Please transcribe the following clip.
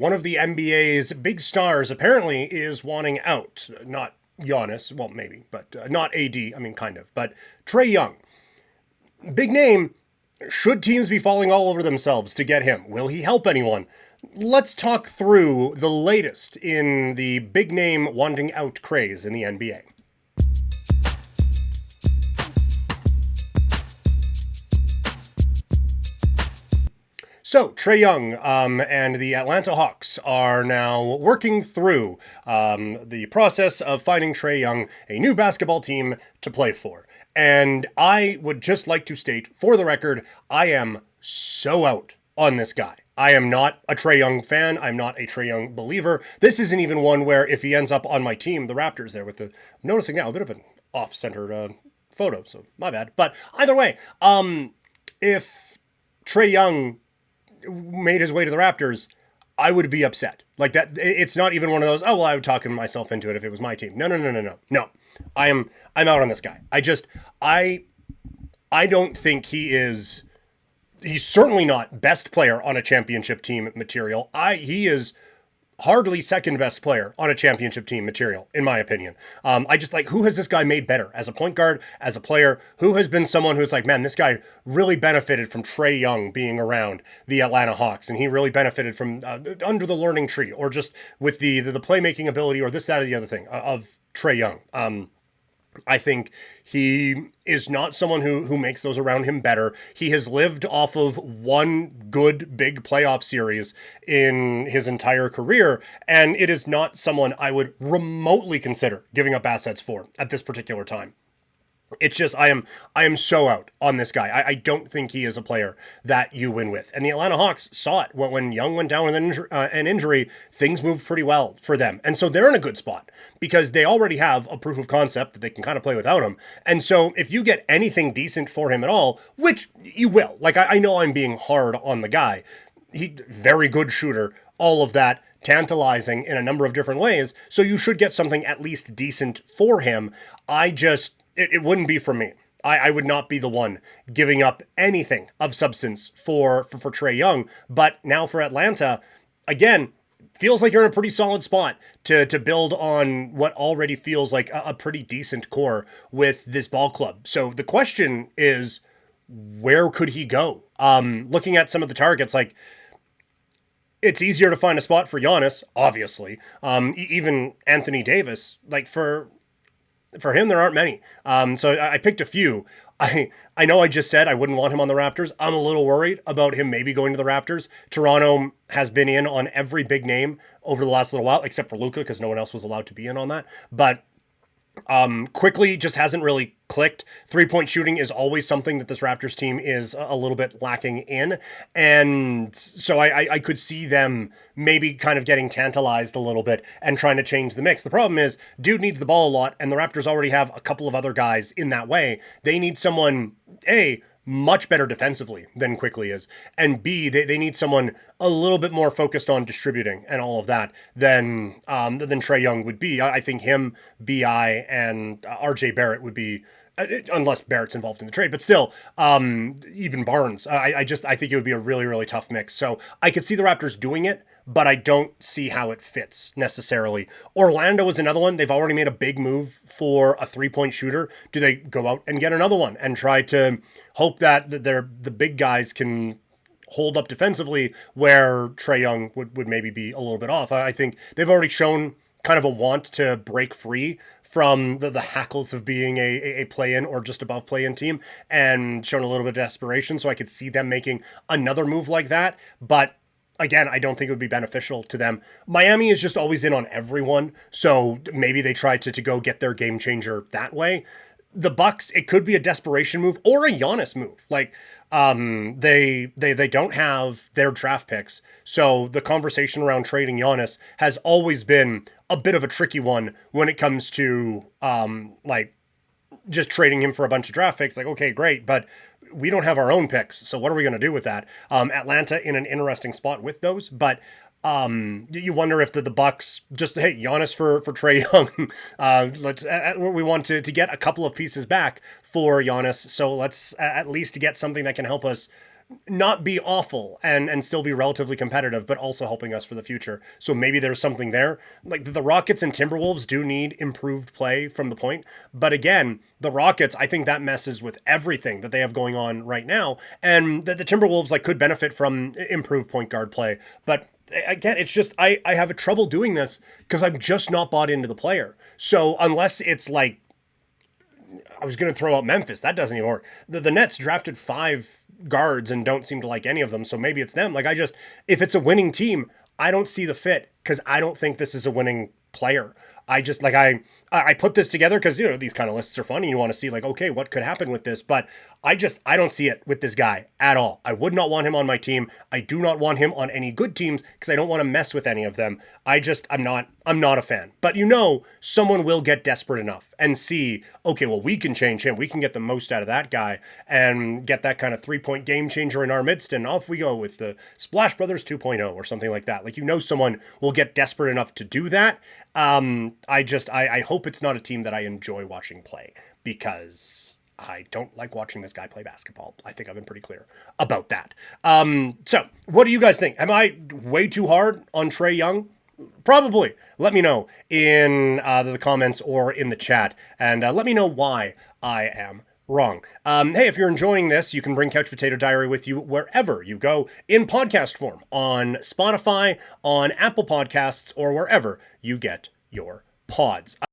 one of the NBA's big stars apparently is wanting out. Not Giannis, well, maybe, but not AD, I mean, kind of, but Trae Young. Big name. Should teams be falling all over themselves to get him? Will he help anyone? Let's talk through the latest in the big name wanting out craze in the NBA. So, Trae Young and the Atlanta Hawks are now working through the process of finding Trae Young a new basketball team to play for. And I would just like to state, for the record, I am so out on this guy. I am not a Trae Young fan. I'm not a Trae Young believer. This isn't even one where if he ends up on my team, the Raptors there with the, I'm noticing now a bit of an off-center photo, so my bad. But either way, if Trae Young made his way to the Raptors, I would be upset. Like that, it's not even one of those, oh, well, I would talk myself into it if it was my team. No. I'm out on this guy. I don't think he's certainly not best player on a championship team material. He is hardly second best player on a championship team material, in my opinion. I just like, who has this guy made better as a point guard, as a player? Who has been someone who's like, man, this guy really benefited from Trae Young being around the Atlanta Hawks, and he really benefited from under the learning tree, or just with the playmaking ability, or this, that, or the other thing of Trae Young. I think he is not someone who makes those around him better. He has lived off of one good big playoff series in his entire career, and it is not someone I would remotely consider giving up assets for at this particular time. It's just I am so out on this guy. I don't think he is a player that you win with. And the Atlanta Hawks saw it when Young went down with an injury. Things moved pretty well for them, and so they're in a good spot because they already have a proof of concept that they can kind of play without him. And so if you get anything decent for him at all, which you will, like I know I'm being hard on the guy. He very good shooter, all of that. Tantalizing in a number of different ways. So you should get something at least decent for him. It wouldn't be for me. I would not be the one giving up anything of substance for Trae Young. But now for Atlanta, again, feels like you're in a pretty solid spot to build on what already feels like a pretty decent core with this ball club. So the question is, where could he go? Looking at some of the targets, like, it's easier to find a spot for Giannis, obviously. Even Anthony Davis, like for him, there aren't many. So I picked a few. I know I just said I wouldn't want him on the Raptors. I'm a little worried about him maybe going to the Raptors. Toronto has been in on every big name over the last little while, except for Luka, because no one else was allowed to be in on that. But Quickley just hasn't really clicked. 3-point shooting is always something that this Raptors team is a little bit lacking in. And so I could see them maybe kind of getting tantalized a little bit and trying to change the mix. The problem is, dude needs the ball a lot, and the Raptors already have a couple of other guys in that way. They need someone, much better defensively than Quickley is, and B, they need someone a little bit more focused on distributing and all of that than Trae Young would be. I think him, BI, and RJ Barrett would be, unless Barrett's involved in the trade, but still, even Barnes. I think it would be a really, really tough mix. So I could see the Raptors doing it, but I don't see how it fits necessarily. Orlando is another one. They've already made a big move for a 3-point shooter. Do they go out and get another one and try to hope that the big guys can hold up defensively where Trae Young would maybe be a little bit off? I think they've already shown kind of a want to break free from the hackles of being a play-in or just above play-in team and shown a little bit of desperation. So I could see them making another move like that. But again, I don't think it would be beneficial to them. Miami is just always in on everyone, so maybe they try to go get their game changer that way. The Bucks, it could be a desperation move or a Giannis move. Like, they don't have their draft picks, so the conversation around trading Giannis has always been a bit of a tricky one when it comes to like just trading him for a bunch of draft picks. Like, okay, great, but we don't have our own picks, so what are we going to do with that? Atlanta in an interesting spot with those, but you wonder if the Bucks just, hey, Giannis for Trae Young. We want to get a couple of pieces back for Giannis, so let's at least get something that can help us not be awful and still be relatively competitive, but also helping us for the future. So maybe there's something there. Like the Rockets and Timberwolves do need improved play from the point. But again, the Rockets, I think that messes with everything that they have going on right now. And the Timberwolves like could benefit from improved point guard play. But again, it's just I have a trouble doing this because I'm just not bought into the player. So unless it's like I was going to throw out Memphis. That doesn't even work. The Nets drafted 5 guards and don't seem to like any of them. So maybe it's them. Like if it's a winning team, I don't see the fit because I don't think this is a winning player. I just like I put this together because these kind of lists are fun and you want to see like, okay, what could happen with this, but I don't see it with this guy at all. I would not want him on my team. I do not want him on any good teams because I don't want to mess with any of them. I'm not a fan. But someone will get desperate enough and see, okay, well, we can change him. We can get the most out of that guy and get that kind of 3-point game changer in our midst, and off we go with the Splash Brothers 2.0 or something like that. Like someone will get desperate enough to do that. I hope it's not a team that I enjoy watching play because I don't like watching this guy play basketball. I think I've been pretty clear about that. So what do you guys think? Am I way too hard on Trae Young? Probably. Let me know in the comments or in the chat, and let me know why I am wrong. Hey, if you're enjoying this, you can bring Couch Potato Diary with you wherever you go in podcast form, on Spotify, on Apple Podcasts, or wherever you get your pods.